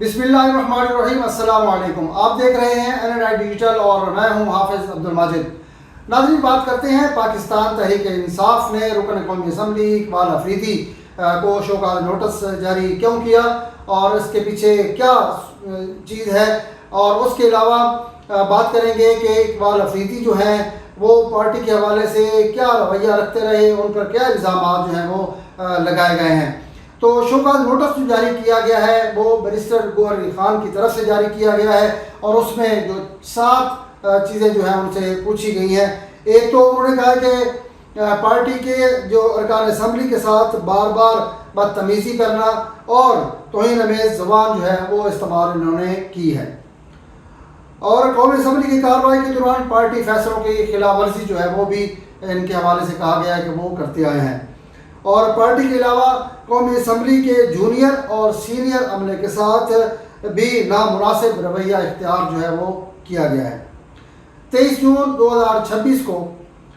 بسم اللہ الرحمن الرحیم۔ السلام علیکم، آپ دیکھ رہے ہیں NNI ڈیجیٹل اور میں ہوں حافظ عبد الماجد۔ ناظرین، بات کرتے ہیں پاکستان تحریک انصاف نے رکن قومی اسمبلی اقبال افریدی کو شو کاز نوٹس جاری کیوں کیا اور اس کے پیچھے کیا چیز ہے، اور اس کے علاوہ بات کریں گے کہ اقبال افریدی جو ہیں وہ پارٹی کے حوالے سے کیا رویہ رکھتے رہے، ان پر کیا الزامات جو ہیں وہ لگائے گئے ہیں۔ تو شو کاز نوٹس جو جاری کیا گیا ہے وہ بیرسٹر گوہر علی خان کی طرف سے جاری کیا گیا ہے، اور اس میں جو 7 چیزیں جو ہیں ان سے پوچھی گئی ہیں۔ ایک تو انہوں نے کہا کہ پارٹی کے جو ارکان اسمبلی کے ساتھ بار بار بدتمیزی کرنا اور توہین آمیز زبان جو ہے وہ استعمال انہوں نے کی ہے، اور قومی اسمبلی کی کارروائی کے دوران پارٹی فیصلوں کی خلاف ورزی جو ہے وہ بھی ان کے حوالے سے کہا گیا ہے کہ وہ کرتے آئے ہیں، اور پارٹی کے علاوہ قومی اسمبلی کے جونیئر اور سینئر عملے کے ساتھ بھی نامناسب رویہ اختیار جو ہے وہ کیا گیا ہے۔ 23 جون 2026 کو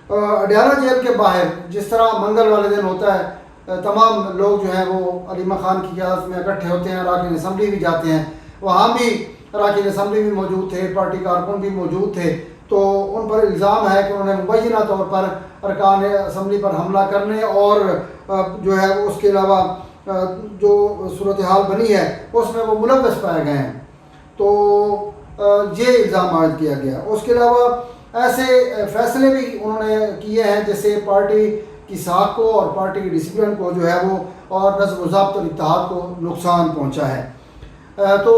اڈیالہ جیل کے باہر جس طرح منگل والے دن ہوتا ہے، تمام لوگ جو ہیں وہ علیمہ خان کی قیادت میں اکٹھے ہوتے ہیں، اراکین اسمبلی بھی جاتے ہیں، وہاں بھی اراکین اسمبلی بھی موجود تھے، پارٹی کارکن بھی موجود تھے، تو ان پر الزام ہے کہ انہوں نے مبینہ طور پر ارکان اسمبلی پر حملہ کرنے اور جو ہے اس کے علاوہ جو صورتحال بنی ہے اس میں وہ ملوث پائے گئے ہیں، تو یہ الزام عائد کیا گیا۔ اس کے علاوہ ایسے فیصلے بھی انہوں نے کیے ہیں جیسے پارٹی کی ساکھ کو اور پارٹی کی ڈسپلن کو جو ہے وہ اور نظم و ضبط اور اتحاد کو نقصان پہنچا ہے۔ تو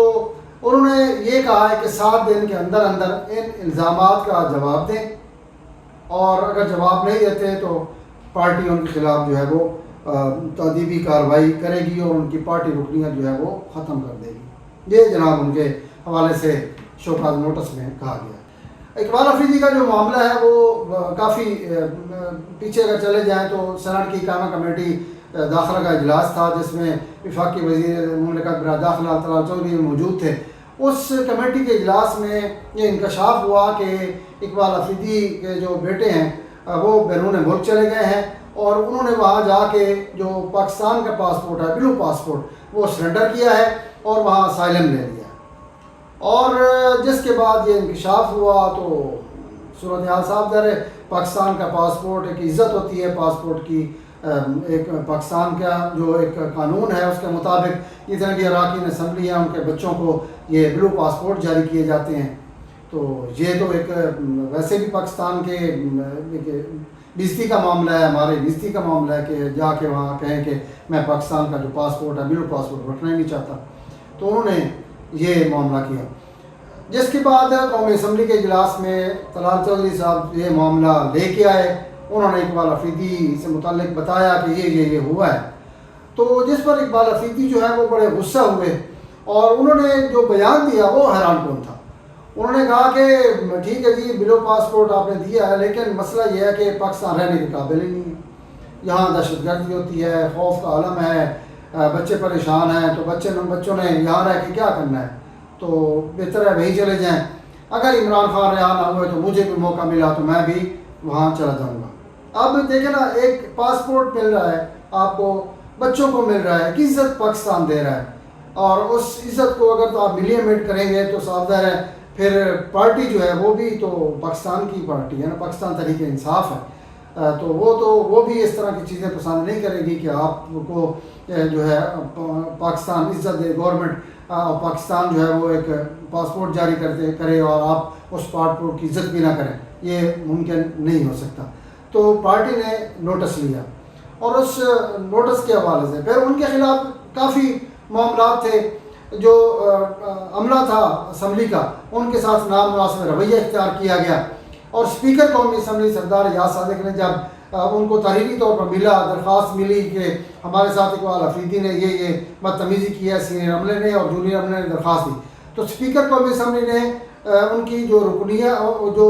انہوں نے یہ کہا ہے کہ 7 دن کے اندر اندر ان الزامات کا جواب دیں، اور اگر جواب نہیں دیتے تو پارٹی ان کے خلاف جو ہے وہ تادیبی کارروائی کرے گی اور ان کی پارٹی رکنیت جو ہے وہ ختم کر دے گی۔ یہ جناب ان کے حوالے سے شو کاز نوٹس میں کہا گیا۔ اقبال افریدی کا جو معاملہ ہے وہ کافی پیچھے اگر چلے جائیں تو سینٹ کی قائمہ کمیٹی داخلہ کا اجلاس تھا جس میں وفاقی وزیر مملکت برائے داخلہ طلال چودھری موجود تھے۔ اس کمیٹی کے اجلاس میں یہ انکشاف ہوا کہ اقبال افریدی کے جو بیٹے ہیں وہ بیرون ملک چلے گئے ہیں، اور انہوں نے وہاں جا کے جو پاکستان کا پاسپورٹ ہے، بلو پاسپورٹ، وہ سرنڈر کیا ہے اور وہاں اسائلم لے لیا، اور جس کے بعد یہ انکشاف ہوا تو صورتحال صاف ظاہر ہے۔ پاکستان کا پاسپورٹ ایک عزت ہوتی ہے، پاسپورٹ کی ایک پاکستان کا جو ایک قانون ہے اس کے مطابق جتنے بھی اراکین اسمبلی ہیں ان کے بچوں کو یہ بلو پاسپورٹ جاری کیے جاتے ہیں، تو یہ تو ایک ویسے بھی پاکستان کے بےزتی کا معاملہ ہے، ہمارے بےزتی کا معاملہ ہے کہ جا کے وہاں کہیں کہ میں پاکستان کا جو پاسپورٹ ہے بلو پاسپورٹ رکھنا ہی نہیں چاہتا، تو انہوں نے یہ معاملہ کیا، جس کے بعد قومی اسمبلی کے اجلاس میں طلال چودھری صاحب یہ معاملہ لے کے آئے۔ انہوں نے اقبال افریدی سے متعلق بتایا کہ یہ ہوا ہے، تو جس پر اقبال افریدی جو ہے وہ بڑے غصہ ہوئے، اور انہوں نے جو بیان دیا وہ حیران کن تھا۔ انہوں نے کہا کہ ٹھیک ہے جی، بلو پاسپورٹ آپ نے دیا ہے، لیکن مسئلہ یہ ہے کہ پاکستان رہنے کے قابل ہی نہیں ہے، یہاں دہشت گردی ہوتی ہے، خوف کا عالم ہے، بچے پریشان ہیں، تو بچوں نے یہاں رہ کے کیا کرنا ہے، تو بہتر ہے وہیں چلے جائیں۔ اگر عمران خان رہا نہ ہوئے تو مجھے بھی موقع ملا تو میں بھی وہاں چلا جاؤں گا۔ اب دیکھیں نا، ایک پاسپورٹ مل رہا ہے آپ کو، بچوں کو مل رہا ہے، کہ عزت پاکستان دے رہا ہے، اور اس عزت کو اگر تو آپ ملیمیٹ کریں گے تو صاف ظاہر ہے پھر پارٹی جو ہے وہ بھی تو پاکستان کی پارٹی ہے نا، پاکستان تحریک انصاف ہے، تو وہ بھی اس طرح کی چیزیں پسند نہیں کرے گی کہ آپ کو جو ہے پاکستان عزت دے، گورنمنٹ پاکستان جو ہے وہ ایک پاسپورٹ جاری کرے اور آپ اس پاسپورٹ کی عزت بھی نہ کریں، یہ ممکن نہیں ہو سکتا۔ تو پارٹی نے نوٹس لیا، اور اس نوٹس کے حوالے سے پھر ان کے خلاف کافی معاملات تھے، جو عملہ تھا اسمبلی کا ان کے ساتھ نامناسب رویہ اختیار کیا گیا، اور اسپیکر قومی اسمبلی سردار ریاض صادق نے جب ان کو تحریری طور پر درخواست ملی کہ ہمارے ساتھ اقبال افریدی نے یہ بدتمیزی کی ہے، سینئر عملے نے اور جونیئر عملے نے درخواست دی، تو اسپیکر قومی اسمبلی نے ان کی جو رکنیت جو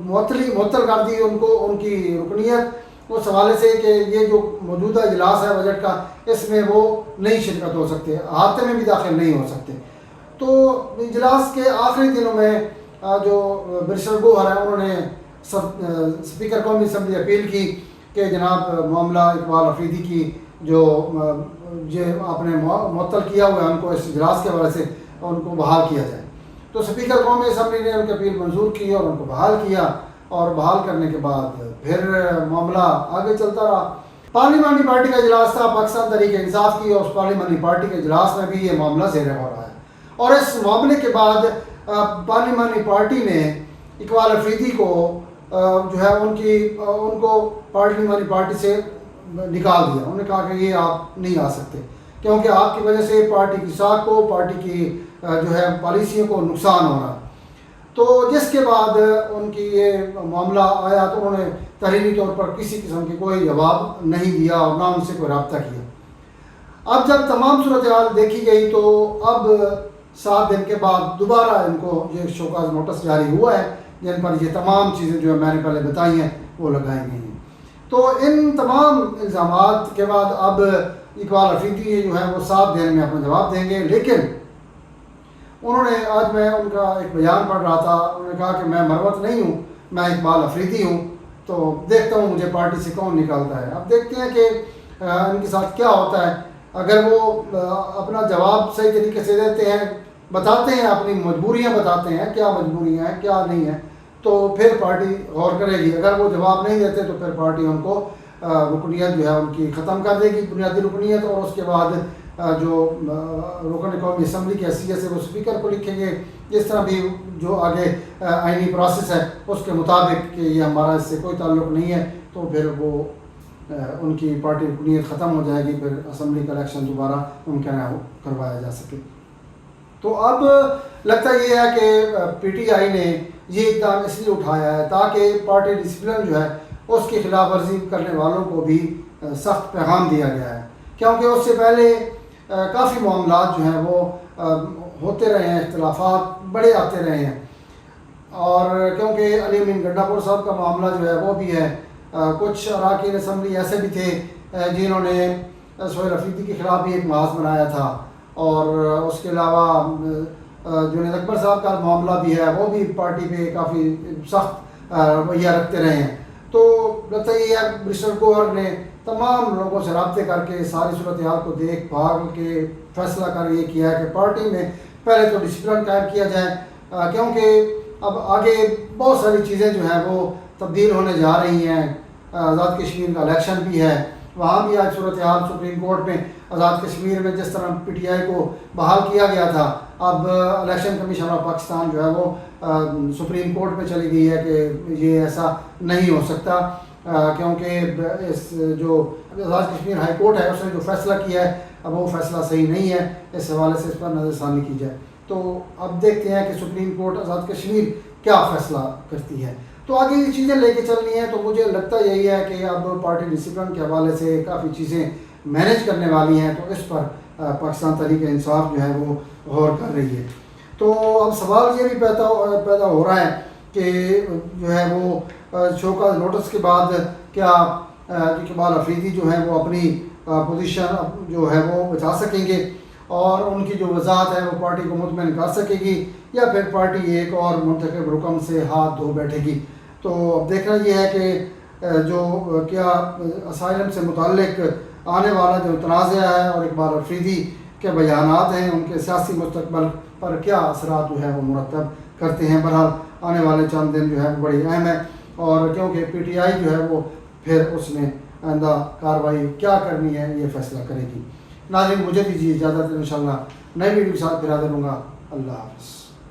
معطل کر دی ان کی رکنیت اس حوالے سے کہ یہ جو موجودہ اجلاس ہے بجٹ کا، اس میں وہ نہیں شرکت ہو سکتے، احاطے میں بھی داخل نہیں ہو سکتے۔ تو اجلاس کے آخری دنوں میں جو بیرسٹر گوہر ہیں انہوں نے اسپیکر قومی اسمبلی اپیل کی کہ جناب معاملہ اقبال افریدی کی جو یہ آپ نے معطل کیا ہوا ہے ان کو اس اجلاس کے حوالے سے ان کو بحال کیا جائے۔ تو اسپیکر قومی اسمبلی نے ان کی اپیل منظور کی اور ان کو بحال کیا، اور بحال کرنے کے بعد پھر معاملہ آگے چلتا رہا۔ پارلیمانی پارٹی کا اجلاس تھا پاکستان تحریک انصاف کی، اور اس پارلیمانی پارٹی کے اجلاس میں بھی یہ معاملہ زیر ہو رہا ہے، اور اس معاملے کے بعد پارلیمانی پارٹی نے اقبال افریدی کو جو ہے ان کو پارلیمانی پارٹی سے نکال دیا۔ انہوں نے کہا کہ یہ آپ نہیں آ سکتے، کیونکہ آپ کی وجہ سے پارٹی کی ساکھ کو، پارٹی کی جو ہے پالیسیوں کو نقصان ہو رہا۔ تو جس کے بعد ان کی یہ معاملہ آیا تو انہوں نے تحریری طور پر کسی قسم کی کوئی جواب نہیں دیا اور نہ ان سے کوئی رابطہ کیا۔ اب جب تمام صورتحال دیکھی گئی تو اب 7 دن کے بعد دوبارہ ان کو یہ شوکاز نوٹس جاری ہوا ہے، جن پر یہ تمام چیزیں جو میں نے پہلے بتائی ہیں وہ لگائی گئی ہیں۔ تو ان تمام الزامات کے بعد اب اقبال افریدی جو ہے وہ 7 دن میں اپنا جواب دیں گے، لیکن انہوں نے آج میں ان کا ایک بیان پڑھ رہا تھا، انہوں نے کہا کہ میں مروت نہیں ہوں، میں اقبال افریدی ہوں، تو دیکھتا ہوں مجھے پارٹی سے کون نکالتا ہے۔ اب دیکھتے ہیں کہ ان کے ساتھ کیا ہوتا ہے۔ اگر وہ اپنا جواب صحیح طریقے سے دیتے ہیں، بتاتے ہیں اپنی مجبوریاں، بتاتے ہیں کیا مجبوریاں ہیں کیا نہیں ہیں، تو پھر پارٹی غور کرے گی۔ اگر وہ جواب نہیں دیتے تو پھر پارٹی ان کو رکنیت جو ہے ان کی ختم کر دے گی، بنیادی رکنیت، اور اس کے بعد جو رکن قومی اسمبلی کی حیثیت سے وہ اسپیکر کو لکھیں گے، جس طرح بھی جو آگے آئینی پروسیس ہے اس کے مطابق کہ یہ ہمارا اس سے کوئی تعلق نہیں ہے، تو پھر وہ ان کی پارٹی رکنیت ختم ہو جائے گی، پھر اسمبلی کا الیکشن دوبارہ ممکن ہے کروایا جا سکے۔ تو اب لگتا یہ ہے کہ پی ٹی آئی نے یہ اقدام اس لیے اٹھایا ہے تاکہ پارٹی ڈسپلن جو ہے اس کی خلاف ورزی کرنے والوں کو بھی سخت پیغام دیا گیا ہے، کیونکہ اس سے پہلے کافی معاملات جو ہیں وہ ہوتے رہے ہیں، اختلافات بڑے آتے رہے ہیں، اور کیونکہ علی امین گنڈا پور صاحب کا معاملہ جو ہے وہ بھی ہے، کچھ اراکین اسمبلی ایسے بھی تھے جنہوں نے سہیل افریدی کے خلاف بھی ایک محاذ بنایا تھا، اور اس کے علاوہ جنید اکبر صاحب کا معاملہ بھی ہے، وہ بھی پارٹی پہ کافی سخت رویہ رکھتے رہے ہیں۔ تو لگتا یہ ہے مسٹر گوہر نے تمام لوگوں سے رابطے کر کے ساری صورتحال کو دیکھ بھال کے فیصلہ کر یہ کیا ہے کہ پارٹی میں پہلے تو ڈسپلن قائم کیا جائے، کیونکہ اب آگے بہت ساری چیزیں جو ہیں وہ تبدیل ہونے جا رہی ہیں۔ آزاد کشمیر کا الیکشن بھی ہے، وہاں بھی آج صورتحال سپریم کورٹ میں آزاد کشمیر میں جس طرح پی ٹی آئی کو بحال کیا گیا تھا، اب الیکشن کمیشن آف پاکستان جو ہے وہ سپریم کورٹ میں چلی گئی ہے کہ یہ ایسا نہیں ہو سکتا، کیونکہ اس جو آزاد کشمیر ہائی کورٹ ہے اس نے جو فیصلہ کیا ہے اب وہ فیصلہ صحیح نہیں ہے، اس حوالے سے اس پر نظر ثانی کی جائے۔ تو اب دیکھتے ہیں کہ سپریم کورٹ آزاد کشمیر کیا فیصلہ کرتی ہے۔ تو آگے یہ چیزیں لے کے چلنی ہیں، تو مجھے لگتا یہی ہے کہ اب پارٹی ڈسپلن کے حوالے سے کافی چیزیں مینیج کرنے والی ہیں، تو اس پر پاکستان تحریک انصاف جو ہے وہ غور کر رہی ہے۔ تو اب سوال یہ بھی پیدا ہو رہا ہے کہ جو ہے وہ شوکاز نوٹس کے بعد کیا اقبال افریدی جو ہیں وہ اپنی پوزیشن جو ہے وہ بچا سکیں گے اور ان کی جو وضاحت ہے وہ پارٹی کو مطمئن کر سکے گی، یا پھر پارٹی ایک اور منتخب رکن سے ہاتھ دھو بیٹھے گی۔ تو اب دیکھنا یہ ہے کہ جو کیا اسائلم سے متعلق آنے والا جو تنازع ہے اور اقبال افریدی کے بیانات ہیں ان کے سیاسی مستقبل پر کیا اثرات جو ہے وہ مرتب کرتے ہیں۔ بہرحال آنے والے چند دن جو ہے وہ بڑی اہم ہے، اور کیونکہ پی ٹی آئی جو ہے وہ پھر اس نے آئندہ کارروائی کیا کرنی ہے یہ فیصلہ کرے گی۔ ناظرین مجھے دیجیے اجازت، انشاءاللہ نئی ویڈیو کے ساتھ پھر حاضر ہوں گا۔ اللہ حافظ۔